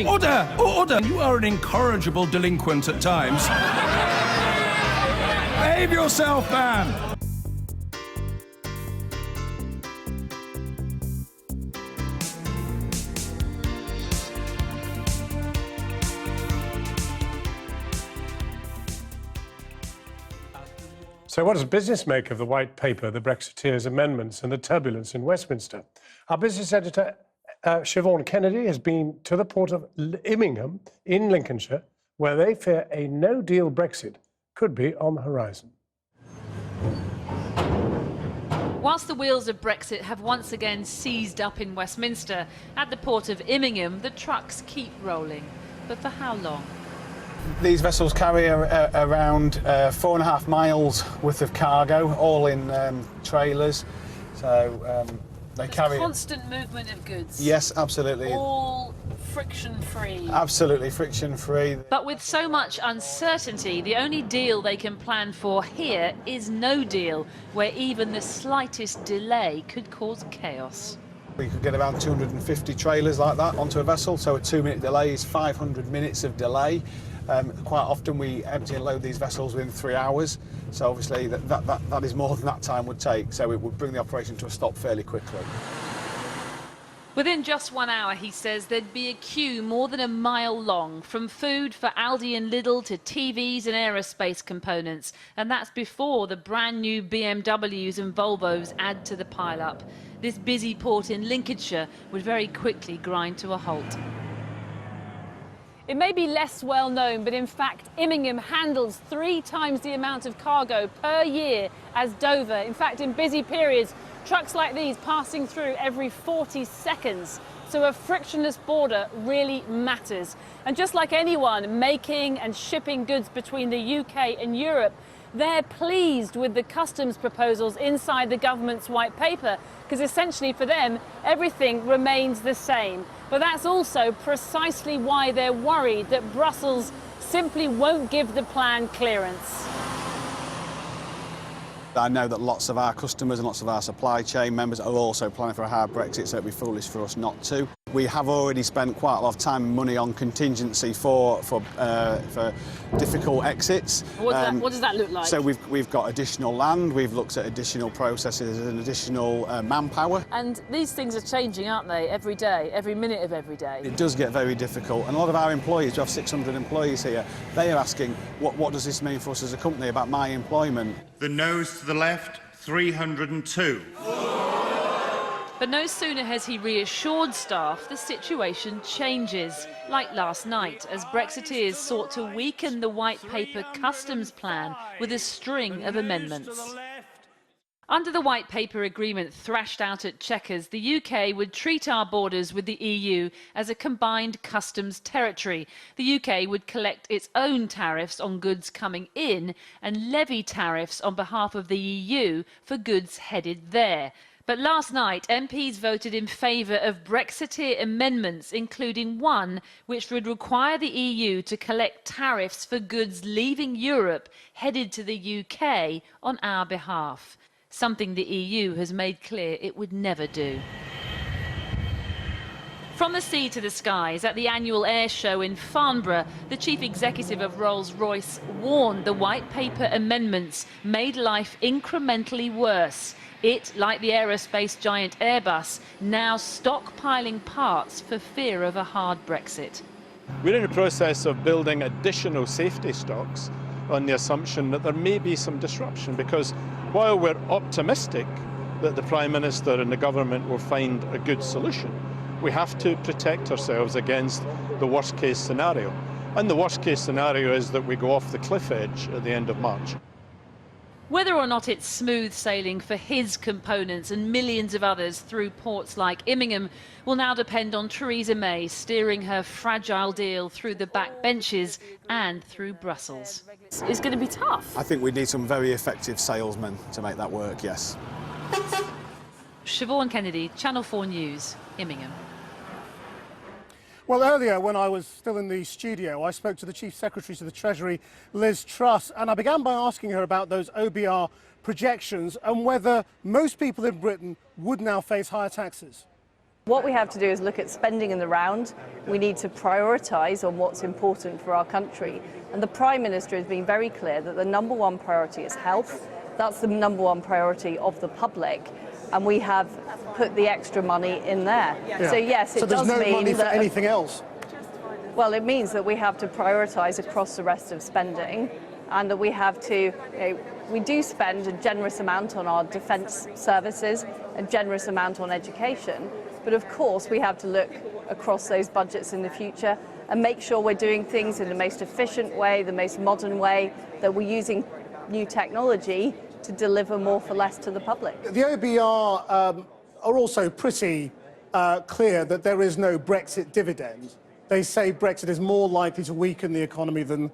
Order! Order! You are an incorrigible delinquent at times. Behave yourself, man! So what does business make of the White Paper, the Brexiteers' amendments and the turbulence in Westminster? Our business editor, Siobhan Kennedy, has been to the port of Immingham in Lincolnshire, where they fear a no-deal Brexit could be on the horizon. Whilst the wheels of Brexit have once again seized up in Westminster, at the port of Immingham, the trucks keep rolling. But for how long? These vessels carry around 4.5 miles worth of cargo, all in trailers. So they carry constant movement of goods. Yes, absolutely. All friction-free. Absolutely friction-free. But with so much uncertainty, the only deal they can plan for here is no deal, where even the slightest delay could cause chaos. We could get around 250 trailers like that onto a vessel, so a 2-minute delay is 500 minutes of delay. Quite often we empty and load these vessels within 3 hours, so obviously that is more than that time would take, so it would bring the operation to a stop fairly quickly. Within just 1 hour, he says, there'd be a queue more than a mile long, from food for Aldi and Lidl to TVs and aerospace components, and that's before the brand new BMWs and Volvos add to the pile-up. This busy port in Lincolnshire would very quickly grind to a halt. It may be less well known, but in fact, Immingham handles 3 times the amount of cargo per year as Dover. In fact, in busy periods, trucks like these passing through every 40 seconds. So a frictionless border really matters. And just like anyone making and shipping goods between the UK and Europe, they're pleased with the customs proposals inside the government's white paper, because essentially for them, everything remains the same. But that's also precisely why they're worried that Brussels simply won't give the plan clearance. I know that lots of our customers and lots of our supply chain members are also planning for a hard Brexit, so it'd be foolish for us not to. We have already spent quite a lot of time and money on contingency for difficult exits. What does that look like? So we've got additional land, we've looked at additional processes and additional manpower. And these things are changing, aren't they, every day, every minute of every day? It does get very difficult, and a lot of our employees, we have 600 employees here, they are asking, what does this mean for us as a company about my employment? The noes to the left, 302. But no sooner has he reassured staff, the situation changes. Like last night, as Brexiteers sought to weaken the White Paper customs plan with a string of amendments. Under the White Paper agreement thrashed out at Chequers, the UK would treat our borders with the EU as a combined customs territory. The UK would collect its own tariffs on goods coming in and levy tariffs on behalf of the EU for goods headed there. But last night, MPs voted in favour of Brexiteer amendments, including one which would require the EU to collect tariffs for goods leaving Europe headed to the UK on our behalf. Something the EU has made clear it would never do. From the sea to the skies, at the annual air show in Farnborough, the chief executive of Rolls-Royce warned the White Paper amendments made life incrementally worse. It, like the aerospace giant Airbus, now stockpiling parts for fear of a hard Brexit. We're in the process of building additional safety stocks on the assumption that there may be some disruption, because while we're optimistic that the Prime Minister and the government will find a good solution, we have to protect ourselves against the worst case scenario. And the worst case scenario is that we go off the cliff edge at the end of March. Whether or not it's smooth sailing for his components and millions of others through ports like Immingham will now depend on Theresa May steering her fragile deal through the back benches and through Brussels. It's going to be tough. I think we need some very effective salesmen to make that work, yes. Siobhan Kennedy, Channel 4 News, Immingham. Well, earlier, when I was still in the studio, I spoke to the Chief Secretary to the Treasury, Liz Truss, and I began by asking her about those OBR projections and whether most people in Britain would now face higher taxes. What we have to do is look at spending in the round. We need to prioritise on what's important for our country. And the Prime Minister has been very clear that the number one priority is health. That's the number one priority of the public. And we have put the extra money in there. Yeah. So yes, it does mean that... So there's no money for anything else? Well, it means that we have to prioritise across the rest of spending, and that we have to, we do spend a generous amount on our defence services, a generous amount on education, but of course we have to look across those budgets in the future and make sure we're doing things in the most efficient way, the most modern way, that we're using new technology to deliver more for less to the public. The OBR are also pretty clear that there is no Brexit dividend. They say Brexit is more likely to weaken the economy than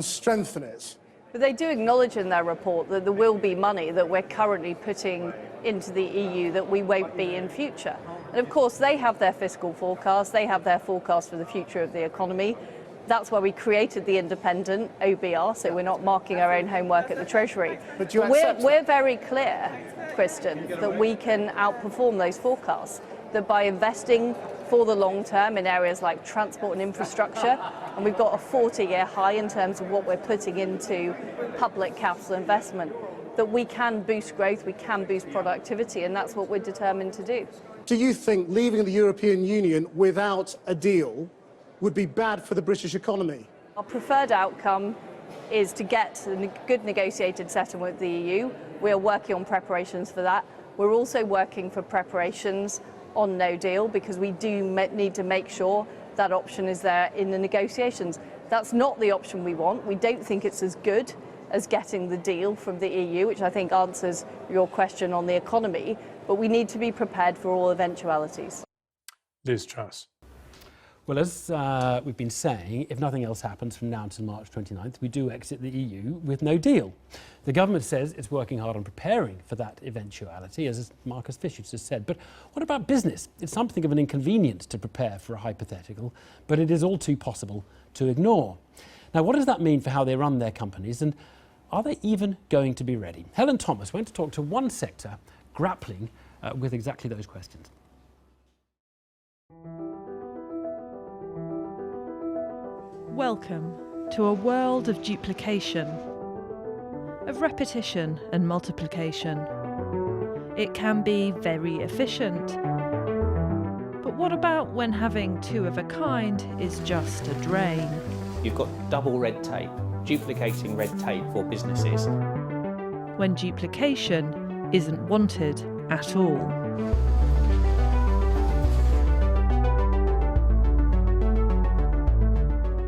strengthen it. But they do acknowledge in their report that there will be money that we're currently putting into the EU that we won't be in future. And of course, they have their fiscal forecast, they have their forecast for the future of the economy. That's why we created the independent OBR, so we're not marking our own homework at the Treasury. But do you accept we're very clear, Kristen, that we can outperform those forecasts, that by investing for the long term in areas like transport and infrastructure, and we've got a 40-year high in terms of what we're putting into public capital investment, that we can boost growth, we can boost productivity, and that's what we're determined to do. Do you think leaving the European Union without a deal would be bad for the British economy? Our preferred outcome is to get a good negotiated settlement with the EU. We are working on preparations for that. We're also working for preparations on no deal, because we do need to make sure that option is there in the negotiations. That's not the option we want. We don't think it's as good as getting the deal from the EU, which I think answers your question on the economy, but we need to be prepared for all eventualities. Liz Truss. Well, as we've been saying, if nothing else happens from now until March 29th, we do exit the EU with no deal. The government says it's working hard on preparing for that eventuality, as Marcus Fisher has said. But what about business? It's something of an inconvenience to prepare for a hypothetical, but it is all too possible to ignore. Now, what does that mean for how they run their companies, and are they even going to be ready? Helen Thomas went to talk to one sector grappling with exactly those questions. Welcome to a world of duplication, of repetition and multiplication. It can be very efficient. But what about when having two of a kind is just a drain? You've got double red tape, duplicating red tape for businesses. When duplication isn't wanted at all.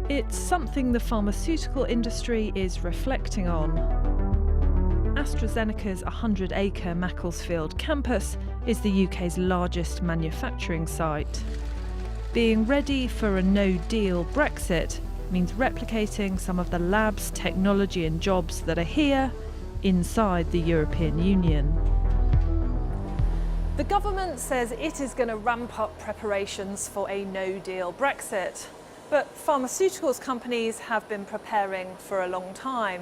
It's something the pharmaceutical industry is reflecting on. AstraZeneca's 100-acre Macclesfield campus is the UK's largest manufacturing site. Being ready for a no-deal Brexit means replicating some of the labs, technology and jobs that are here inside the European Union. The government says it is going to ramp up preparations for a no-deal Brexit. But pharmaceuticals companies have been preparing for a long time.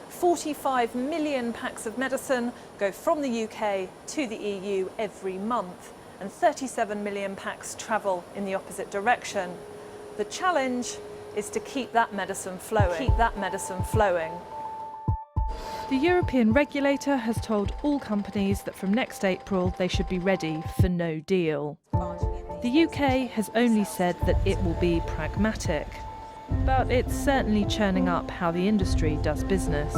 45 million packs of medicine go from the UK to the EU every month, and 37 million packs travel in the opposite direction. The challenge is to keep that medicine flowing. The European regulator has told all companies that from next April they should be ready for no deal. The UK has only said that it will be pragmatic, but it's certainly churning up how the industry does business.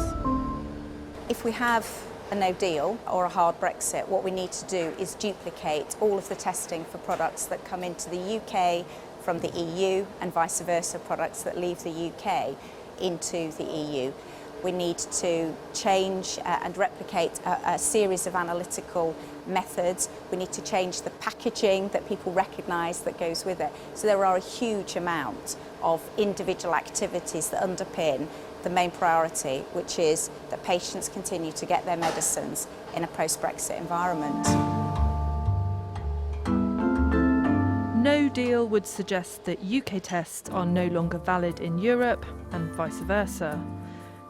If we have a no deal or a hard Brexit, what we need to do is duplicate all of the testing for products that come into the UK from the EU and vice versa, products that leave the UK into the EU. We need to change and replicate a series of analytical methods. We need to change the packaging that people recognise that goes with it. So there are a huge amount of individual activities that underpin the main priority, which is that patients continue to get their medicines in a post-Brexit environment. No deal would suggest that UK tests are no longer valid in Europe and vice versa.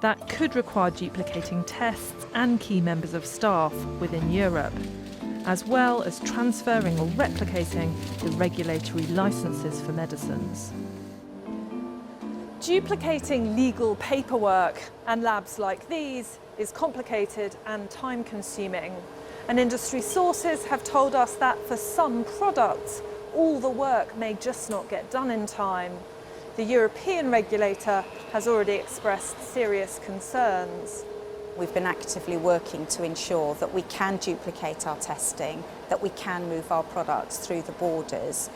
That could require duplicating tests and key members of staff within Europe. as well as transferring or replicating the regulatory licenses for medicines. Duplicating legal paperwork and labs like these is complicated and time-consuming. And industry sources have told us that for some products, all the work may just not get done in time. The European regulator has already expressed serious concerns. We've been actively working to ensure that we can duplicate our testing, that we can move our products through the borders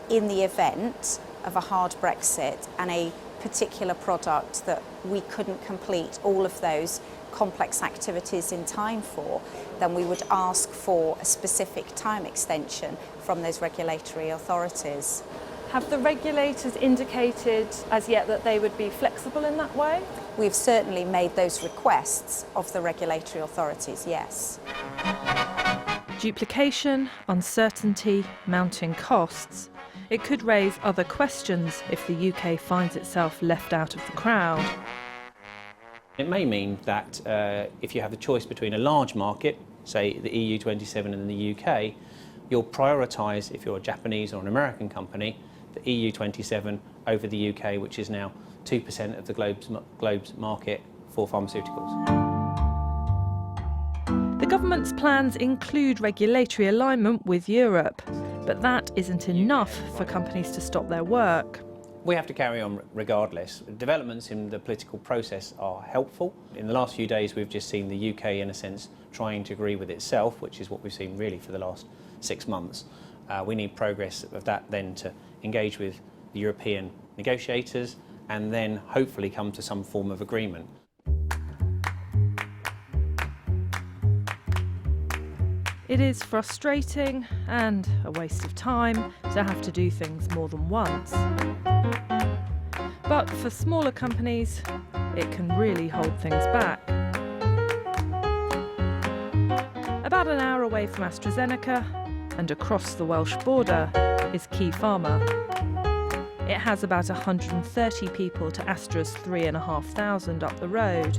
in the event of a hard Brexit and a particular product that we couldn't complete all of those complex activities in time for, then we would ask for a specific time extension from those regulatory authorities. Have the regulators indicated as yet that they would be flexible in that way? We've certainly made those requests of the regulatory authorities, yes. Duplication, uncertainty, mounting costs. It could raise other questions if the UK finds itself left out of the crowd. It may mean that if you have the choice between a large market, say the EU27 and the UK, you'll prioritise, if you're a Japanese or an American company, the EU27 over the UK, which is now 2% of the globe's market for pharmaceuticals. The government's plans include regulatory alignment with Europe, but that isn't enough for companies to stop their work. We have to carry on regardless. Developments in the political process are helpful. In the last few days we've just seen the UK, in a sense, trying to agree with itself, which is what we've seen really for the last 6 months. We need progress of that then to engage with the European negotiators and then hopefully come to some form of agreement. It is frustrating and a waste of time to have to do things more than once. But for smaller companies, it can really hold things back. About an hour away from AstraZeneca and across the Welsh border is Key Pharma. It has about 130 people to Astra's 3,500 up the road.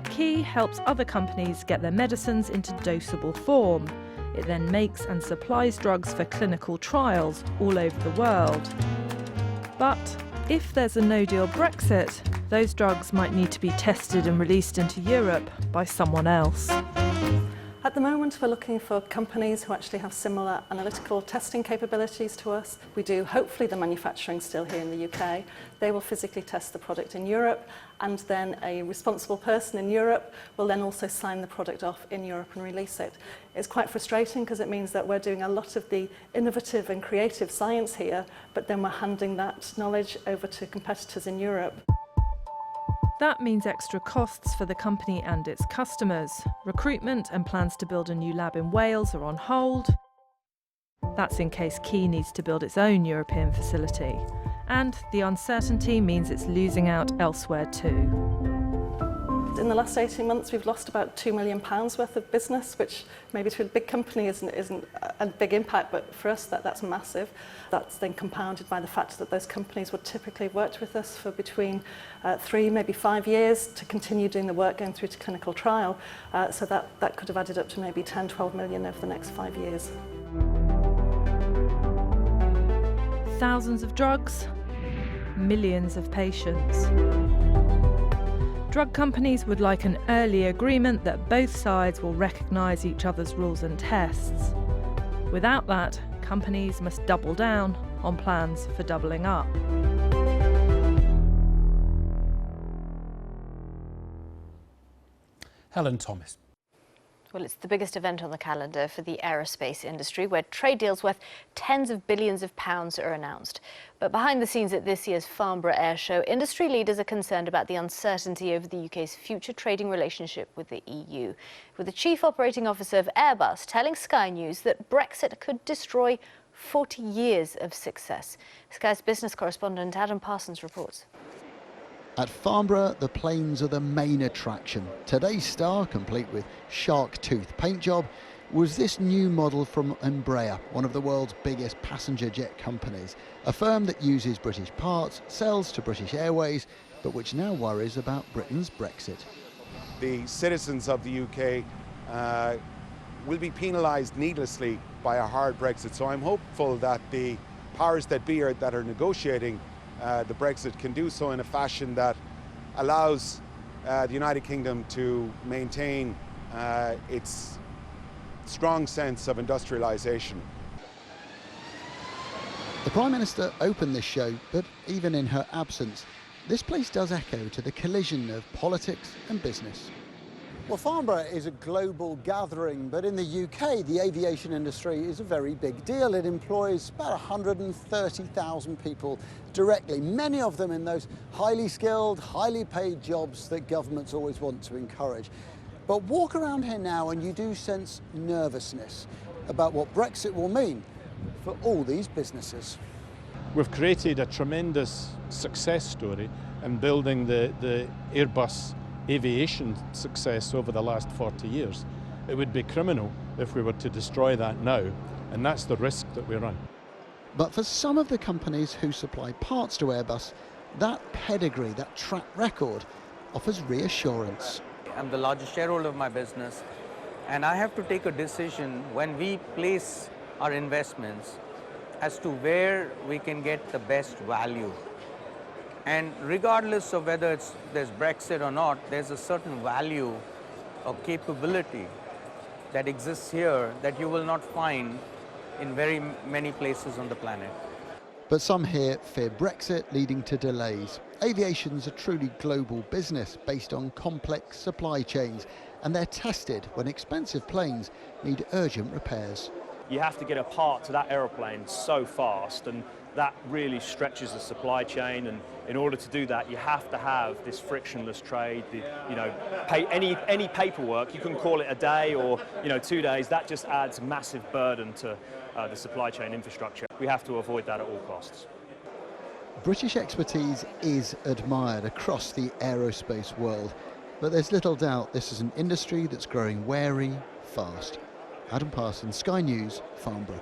Key helps other companies get their medicines into dosable form. It then makes and supplies drugs for clinical trials all over the world. But if there's a no-deal Brexit, those drugs might need to be tested and released into Europe by someone else. At the moment, we're looking for companies who actually have similar analytical testing capabilities to us. We do, hopefully, the manufacturing still here in the UK. They will physically test the product in Europe, and then a responsible person in Europe will then also sign the product off in Europe and release it. It's quite frustrating because it means that we're doing a lot of the innovative and creative science here, but then we're handing that knowledge over to competitors in Europe. That means extra costs for the company and its customers. Recruitment and plans to build a new lab in Wales are on hold. That's in case Key needs to build its own European facility. And the uncertainty means it's losing out elsewhere too. In the last 18 months, we've lost about £2 million worth of business, which maybe to a big company isn't a big impact, but for us that's massive. That's then compounded by the fact that those companies would typically have worked with us for between 3, maybe 5 years to continue doing the work going through to clinical trial. So that could have added up to maybe 10, 12 million over the next 5 years. Thousands of drugs, millions of patients. Drug companies would like an early agreement that both sides will recognise each other's rules and tests. Without that, companies must double down on plans for doubling up. Helen Thomas. Well, it's the biggest event on the calendar for the aerospace industry, where trade deals worth tens of billions of pounds are announced. But behind the scenes at this year's Farnborough Air Show, industry leaders are concerned about the uncertainty over the UK's future trading relationship with the EU, with the chief operating officer of Airbus telling Sky News that Brexit could destroy 40 years of success. Sky's business correspondent Adam Parsons reports. At Farnborough, the planes are the main attraction. Today's star, complete with shark tooth paint job, was this new model from Embraer, one of the world's biggest passenger jet companies. A firm that uses British parts, sells to British Airways, but which now worries about Britain's Brexit. The citizens of the UK will be penalised needlessly by a hard Brexit. So I'm hopeful that the powers that be that are negotiating the Brexit can do so in a fashion that allows the United Kingdom to maintain its strong sense of industrialisation. The Prime Minister opened this show, but even in her absence, this place does echo to the collision of politics and business. Well, Farnborough is a global gathering, but in the UK, the aviation industry is a very big deal. It employs about 130,000 people directly, many of them in those highly skilled, highly paid jobs that governments always want to encourage. But walk around here now and you do sense nervousness about what Brexit will mean for all these businesses. We've created a tremendous success story in building the Airbus aviation success over the last 40 years. It would be criminal if we were to destroy that now, and that's the risk that we run. But for some of the companies who supply parts to Airbus, that pedigree, that track record, offers reassurance. I'm the largest shareholder of my business, and I have to take a decision when we place our investments as to where we can get the best value. And regardless of whether there's Brexit or not, there's a certain value or capability that exists here that you will not find in very many places on the planet. But some here fear Brexit leading to delays. Aviation's a truly global business based on complex supply chains, and they're tested when expensive planes need urgent repairs. You have to get a part to that aeroplane so fast, and that really stretches the supply chain, and in order to do that you have to have this frictionless trade. Any paperwork, you can call it a day or 2 days, that just adds massive burden to the supply chain infrastructure. We have to avoid that at all costs. British expertise is admired across the aerospace world, but there's little doubt this is an industry that's growing wary fast. Adam Parsons, Sky News, Farnborough.